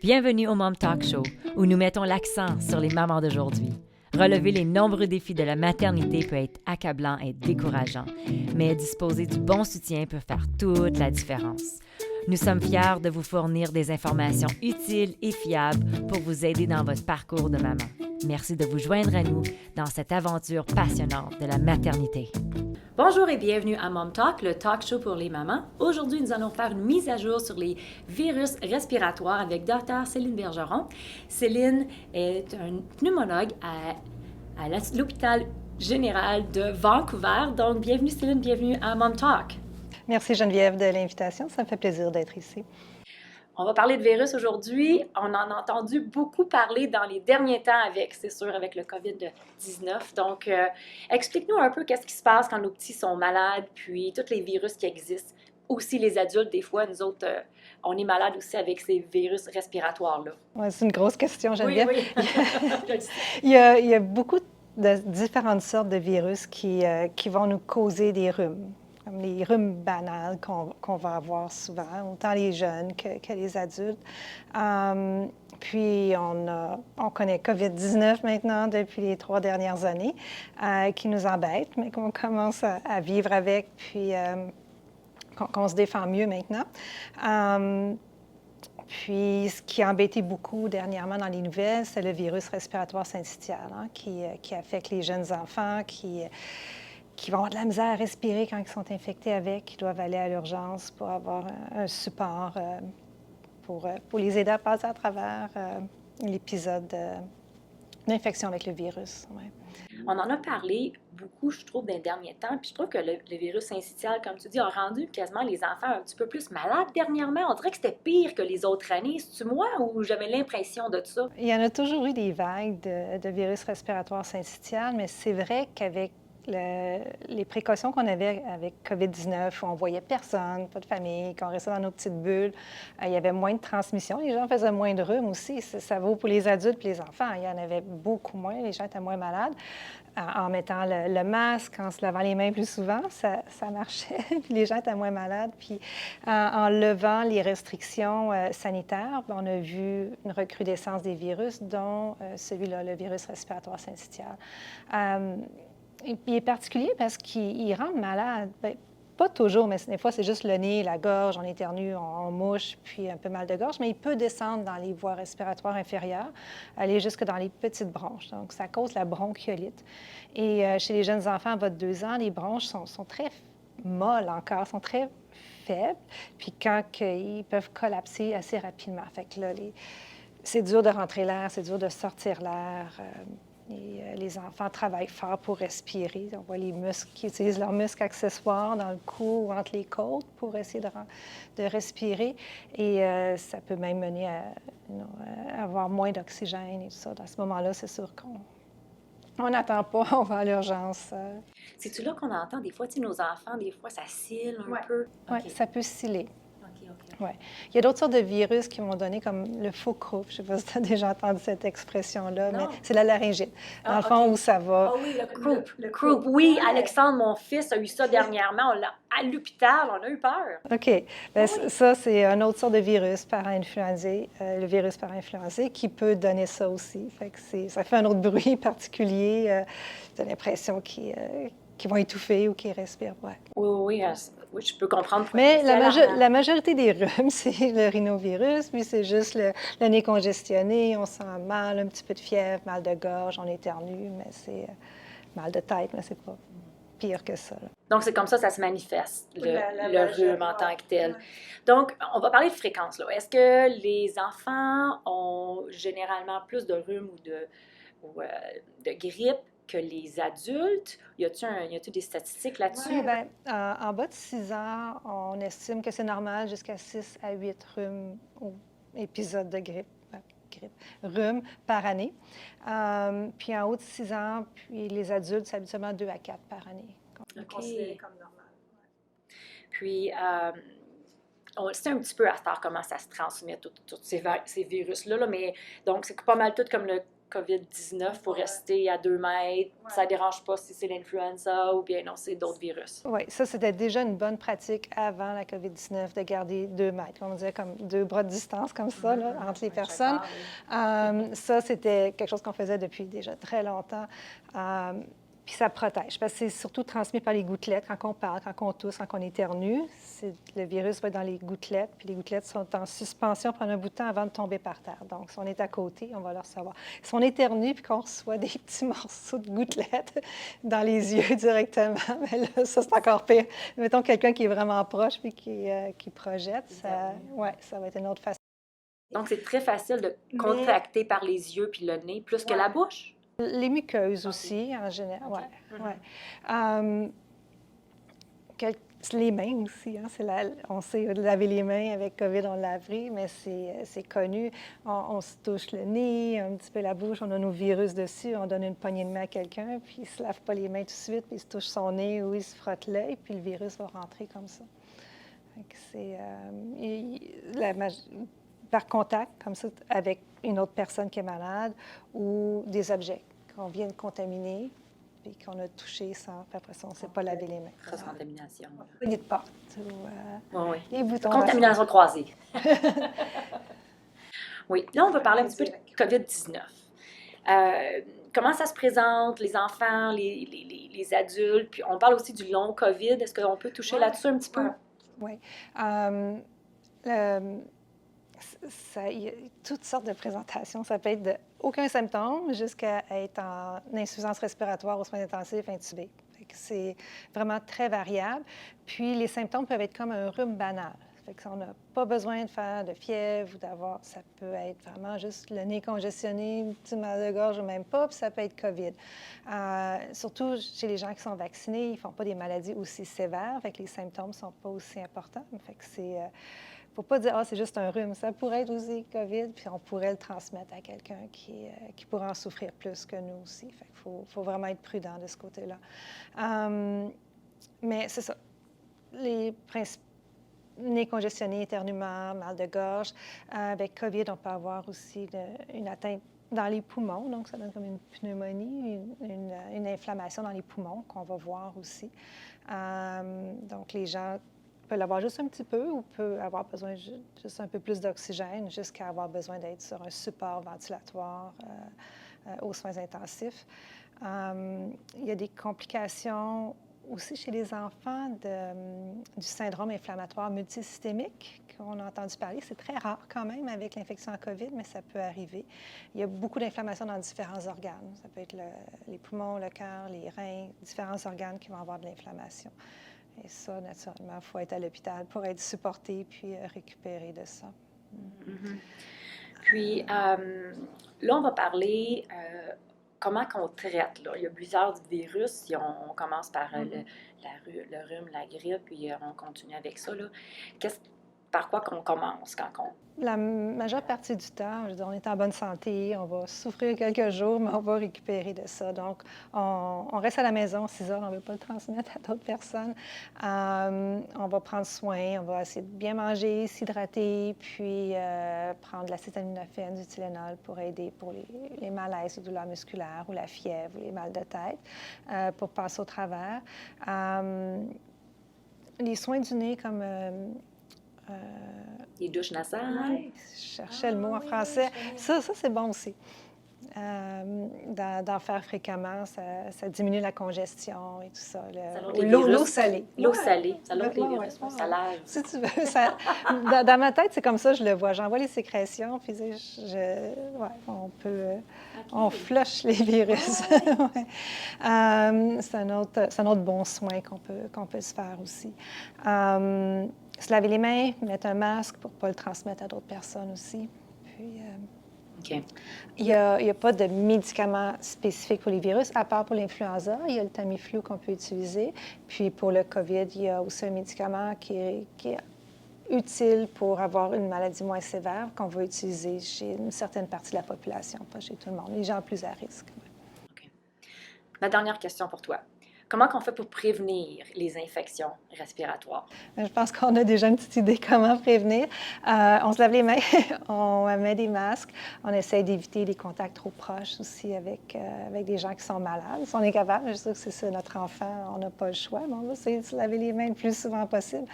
Bienvenue au Mom Talk Show, où nous mettons l'accent sur les mamans d'aujourd'hui. Relever les nombreux défis de la maternité peut être accablant et décourageant, mais disposer du bon soutien peut faire toute la différence. Nous sommes fiers de vous fournir des informations utiles et fiables pour vous aider dans votre parcours de maman. Merci de vous joindre à nous dans cette aventure passionnante de la maternité. Bonjour et bienvenue à Mom Talk, le talk show pour les mamans. Aujourd'hui, nous allons faire une mise à jour sur les virus respiratoires avec Dr. Céline Bergeron. Céline est une pneumologue à l'hôpital général de Vancouver. Donc, bienvenue Céline, bienvenue à Mom Talk. Merci Geneviève de l'invitation, ça me fait plaisir d'être ici. On va parler de virus aujourd'hui. On en a entendu beaucoup parler dans les derniers temps avec le COVID-19. Donc, explique-nous un peu qu'est-ce qui se passe quand nos petits sont malades, puis tous les virus qui existent. Aussi les adultes, des fois, nous autres, on est malades aussi avec ces virus respiratoires-là. Ouais, c'est une grosse question, Geneviève. Oui. il y a beaucoup de différentes sortes de virus qui vont nous causer des rhumes. Comme les rhumes banals qu'on va avoir souvent, autant les jeunes que les adultes. Puis, on connaît COVID-19 maintenant depuis les 3 dernières années, qui nous embête, mais qu'on commence à vivre avec, puis qu'on se défend mieux maintenant. Puis, ce qui a embêté beaucoup dernièrement dans les nouvelles, c'est le virus respiratoire syncytial, qui affecte les jeunes enfants, qui vont avoir de la misère à respirer quand ils sont infectés avec, qui doivent aller à l'urgence pour avoir un support pour les aider à passer à travers l'épisode d'infection avec le virus. Ouais. On en a parlé beaucoup, je trouve, dans les derniers temps, puis je trouve que le virus syncytial, comme tu dis, a rendu quasiment les enfants un petit peu plus malades dernièrement. On dirait que c'était pire que les autres années. C'est-tu moi ou j'avais l'impression de ça? Il y en a toujours eu des vagues de virus respiratoire syncytial, mais c'est vrai qu'avec les précautions qu'on avait avec COVID-19, où on voyait personne, pas de famille, qu'on restait dans nos petites bulles, il y avait moins de transmission. Les gens faisaient moins de rhume aussi. Ça vaut pour les adultes et les enfants. Il y en avait beaucoup moins. Les gens étaient moins malades. En mettant le masque, en se lavant les mains plus souvent, ça marchait. Puis les gens étaient moins malades. Puis en levant les restrictions sanitaires, on a vu une recrudescence des virus, dont celui-là, le virus respiratoire syncytial. Il est particulier parce qu'il rend malade. Bien, pas toujours, mais des fois, c'est juste le nez, la gorge, on éternue, on mouche, puis un peu mal de gorge, mais il peut descendre dans les voies respiratoires inférieures, aller jusque dans les petites bronches. Donc, ça cause la bronchiolite. Et chez les jeunes enfants, à votre 2 ans, les bronches sont très molles encore, sont très faibles, puis quand ils peuvent collapser assez rapidement. Fait que là, c'est dur de rentrer l'air, c'est dur de sortir l'air. Et les enfants travaillent fort pour respirer. On voit les muscles qui utilisent leurs muscles accessoires dans le cou ou entre les côtes pour essayer de respirer. Et ça peut même mener à avoir moins d'oxygène et tout ça. Dans ce moment-là, c'est sûr qu'on n'attend pas, on va à l'urgence. C'est-tu là qu'on entend des fois, tu sais, nos enfants, des fois, ça scille un peu? Oui, ça peut sciller. OK. Ouais. Il y a d'autres sortes de virus qui vont donner, comme le faux croup. Je ne sais pas si tu as déjà entendu cette expression-là, mais c'est la laryngite. Dans le fond, où ça va... Ah oui, le croup. Oui, Alexandre, mon fils, a eu ça dernièrement. À l'hôpital, on a eu peur. OK. Bien, ça, c'est un autre sorte de virus para-influenzé, le virus para-influenzé, qui peut donner ça aussi. Fait que ça fait un autre bruit particulier. Tu as l'impression qu'ils vont étouffer ou qu'ils respirent. Ouais. Oui, je peux comprendre. Mais la majorité des rhumes, c'est le rhinovirus, puis c'est juste le nez congestionné, on sent mal, un petit peu de fièvre, mal de gorge, on éternue, mais c'est mal de tête, mais c'est pas pire que ça. Là. Donc, c'est comme ça se manifeste, le rhume en tant que tel. Donc, on va parler de fréquence. Là. Est-ce que les enfants ont généralement plus de rhume ou de grippe que les adultes? Y a-t-il des statistiques là-dessus? Oui, bien, en bas de 6 ans, on estime que c'est normal jusqu'à 6 à 8 rhumes ou épisodes de rhume par année. Puis en haut de 6 ans, puis les adultes, c'est habituellement 2 à 4 par année. OK. Considéré comme normal. Ouais. Puis, on le sait un petit peu à ce temps comment ça se transmet, tous ces virus-là, mais donc c'est pas mal tout comme le COVID-19, il faut rester à 2 mètres, ça ne dérange pas si c'est l'influenza ou bien non, c'est d'autres virus. Oui, ça, c'était déjà une bonne pratique avant la COVID-19 de garder 2 mètres, comme on disait, comme 2 bras de distance comme ça, là, entre les personnes. Ça, c'était quelque chose qu'on faisait depuis déjà très longtemps. Puis ça protège, parce que c'est surtout transmis par les gouttelettes quand on parle, quand on tousse, quand on éternue. Le virus va être dans les gouttelettes, puis les gouttelettes sont en suspension pendant un bout de temps avant de tomber par terre. Donc, si on est à côté, on va le recevoir. Si on éternue puis qu'on reçoit des petits morceaux de gouttelettes dans les yeux directement, bien là, ça, c'est encore pire. Mettons quelqu'un qui est vraiment proche puis qui projette, ça va être une autre façon. Donc, c'est très facile de contracter par les yeux puis le nez, plus que la bouche? Les muqueuses aussi, en général, les mains aussi, hein, on sait laver les mains avec COVID, on l'a appris, mais c'est connu. On se touche le nez, un petit peu la bouche, on a nos virus dessus, on donne une poignée de main à quelqu'un, puis il ne se lave pas les mains tout de suite, puis il se touche son nez ou il se frotte l'œil, puis le virus va rentrer comme ça. C'est par contact, comme ça, avec une autre personne qui est malade ou des objets qu'on vient de contaminer puis qu'on a touché sans, puis après ça, on ne sait pas laver les mains. Cross-contamination. Poignée de porte ou les boutons. Contamination croisée. Oui. Là, on va parler un petit peu de COVID-19. Comment ça se présente, les enfants, les adultes, puis on parle aussi du long COVID. Est-ce qu'on peut toucher là-dessus un petit peu? Oui. Il y a toutes sortes de présentations. Ça peut être de aucun symptôme jusqu'à être en insuffisance respiratoire aux soins intensifs intubé. C'est vraiment très variable. Puis les symptômes peuvent être comme un rhume banal. Fait que on n'a pas besoin de faire de fièvre ou d'avoir... Ça peut être vraiment juste le nez congestionné, un petit mal de gorge ou même pas, puis ça peut être COVID. Surtout chez les gens qui sont vaccinés, ils ne font pas des maladies aussi sévères, fait que les symptômes ne sont pas aussi importants. Fait que c'est... Il ne faut pas dire « Ah, c'est juste un rhume ». Ça pourrait être aussi COVID, puis on pourrait le transmettre à quelqu'un qui pourrait en souffrir plus que nous aussi. Fait qu'il faut vraiment être prudent de ce côté-là. Mais c'est ça. Les principes, nez congestionné, éternuement, mal de gorge. Avec COVID, on peut avoir aussi une atteinte dans les poumons, donc ça donne comme une pneumonie, une inflammation dans les poumons qu'on va voir aussi. Donc les gens peut l'avoir juste un petit peu ou peut avoir besoin juste un peu plus d'oxygène jusqu'à avoir besoin d'être sur un support ventilatoire aux soins intensifs. Il y a des complications aussi chez les enfants du syndrome inflammatoire multisystémique qu'on a entendu parler. C'est très rare quand même avec l'infection en COVID, mais ça peut arriver. Il y a beaucoup d'inflammation dans différents organes. Ça peut être les poumons, le cœur, les reins, différents organes qui vont avoir de l'inflammation. Et ça, naturellement, il faut être à l'hôpital pour être supporté puis récupérer de ça. Mm-hmm. Puis, là, on va parler comment qu'on traite. Là. Il y a plusieurs virus. On commence par le rhume, la grippe, puis on continue avec ça. Là. Par quoi qu'on commence quand on... La majeure partie du temps, je veux dire, on est en bonne santé, on va souffrir quelques jours, mais on va récupérer de ça. Donc, on reste à la maison 6 heures, on ne veut pas le transmettre à d'autres personnes. On va prendre soin, on va essayer de bien manger, s'hydrater, puis prendre de l'acétaminophène, du Tylenol pour aider pour les malaises, les douleurs musculaires ou la fièvre ou les mal de tête, pour passer au travers. Les soins du nez comme... les douches nasales. Oui, je cherchais le mot en français. Ça c'est bon aussi. D'en faire fréquemment, ça diminue la congestion et tout ça. L'eau salée. L'eau salée, ça l'autre les virus, ça lave. Si tu veux. Dans ma tête, c'est comme ça, je le vois. J'envoie les sécrétions, puis on flush les virus. C'est un autre bon soin qu'on peut se faire aussi. Se laver les mains, mettre un masque pour ne pas le transmettre à d'autres personnes aussi. Puis, il n'y a pas de médicaments spécifiques pour les virus, à part pour l'influenza. Il y a le Tamiflu qu'on peut utiliser. Puis pour le COVID, il y a aussi un médicament qui est utile pour avoir une maladie moins sévère qu'on va utiliser chez une certaine partie de la population, pas chez tout le monde, les gens plus à risque. Okay. Ma dernière question pour toi. comment on fait pour prévenir les infections respiratoires? Je pense qu'on a déjà une petite idée comment prévenir. On se lave les mains, on met des masques, on essaie d'éviter les contacts trop proches aussi avec des gens qui sont malades. Si on est capable, je sais que c'est ça, notre enfant, on n'a pas le choix, mais on va essayer de se laver les mains le plus souvent possible.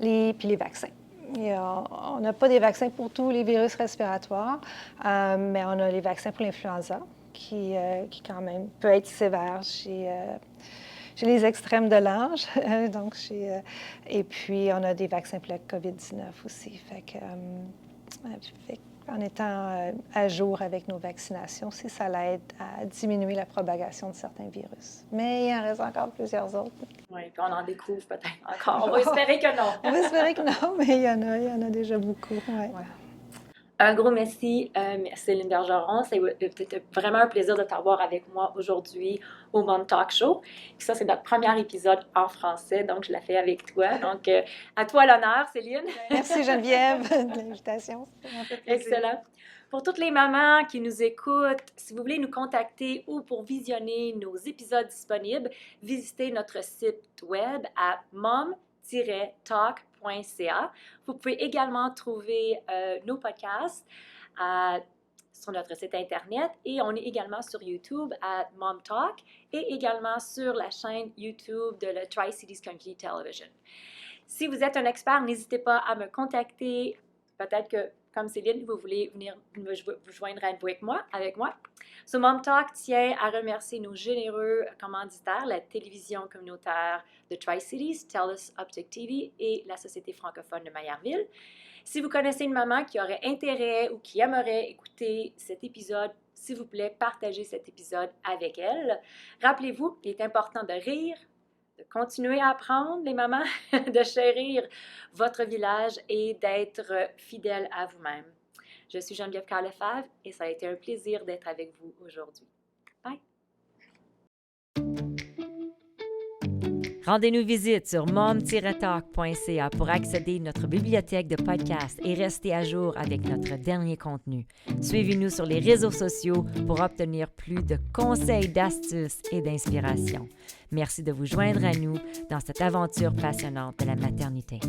Puis les vaccins. On n'a pas des vaccins pour tous les virus respiratoires, mais on a les vaccins pour l'influenza, qui quand même peut être sévère chez les extrêmes de l'âge. Et puis, on a des vaccins pour la COVID-19 aussi. En étant à jour avec nos vaccinations, ça l'aide à diminuer la propagation de certains virus. Mais il en reste encore plusieurs autres. Oui, puis on en découvre peut-être encore. On va espérer que non. On va espérer que non, mais il y en a déjà beaucoup. Ouais. Ouais. Un gros merci, Céline Bergeron. C'était vraiment un plaisir de t'avoir avec moi aujourd'hui au Mom Talk Show. Puis ça, c'est notre premier épisode en français, donc je la fais avec toi. Donc, à toi l'honneur, Céline. Merci Geneviève de l'invitation. Excellent. Pour toutes les mamans qui nous écoutent, si vous voulez nous contacter ou pour visionner nos épisodes disponibles, visitez notre site web à mom-talk.ca. Vous pouvez également trouver nos podcasts sur notre site Internet et on est également sur YouTube à Mom Talk et également sur la chaîne YouTube de le Tri-Cities Community Television. Si vous êtes un expert, n'hésitez pas à me contacter. Peut-être que, comme Céline, vous voulez venir vous joindre avec moi. So, Mom Talk tient à remercier nos généreux commanditaires, la télévision communautaire de Tri-Cities, TELUS Optic TV et la Société francophone de Maillardville. Si vous connaissez une maman qui aurait intérêt ou qui aimerait écouter cet épisode, s'il vous plaît, partagez cet épisode avec elle. Rappelez-vous, il est important de rire, de continuer à apprendre, les mamans, de chérir votre village et d'être fidèle à vous-même. Je suis Geneviève Carlefebvre et ça a été un plaisir d'être avec vous aujourd'hui. Bye! Rendez-nous visite sur mom-talk.ca pour accéder à notre bibliothèque de podcasts et rester à jour avec notre dernier contenu. Suivez-nous sur les réseaux sociaux pour obtenir plus de conseils, d'astuces et d'inspiration. Merci de vous joindre à nous dans cette aventure passionnante de la maternité.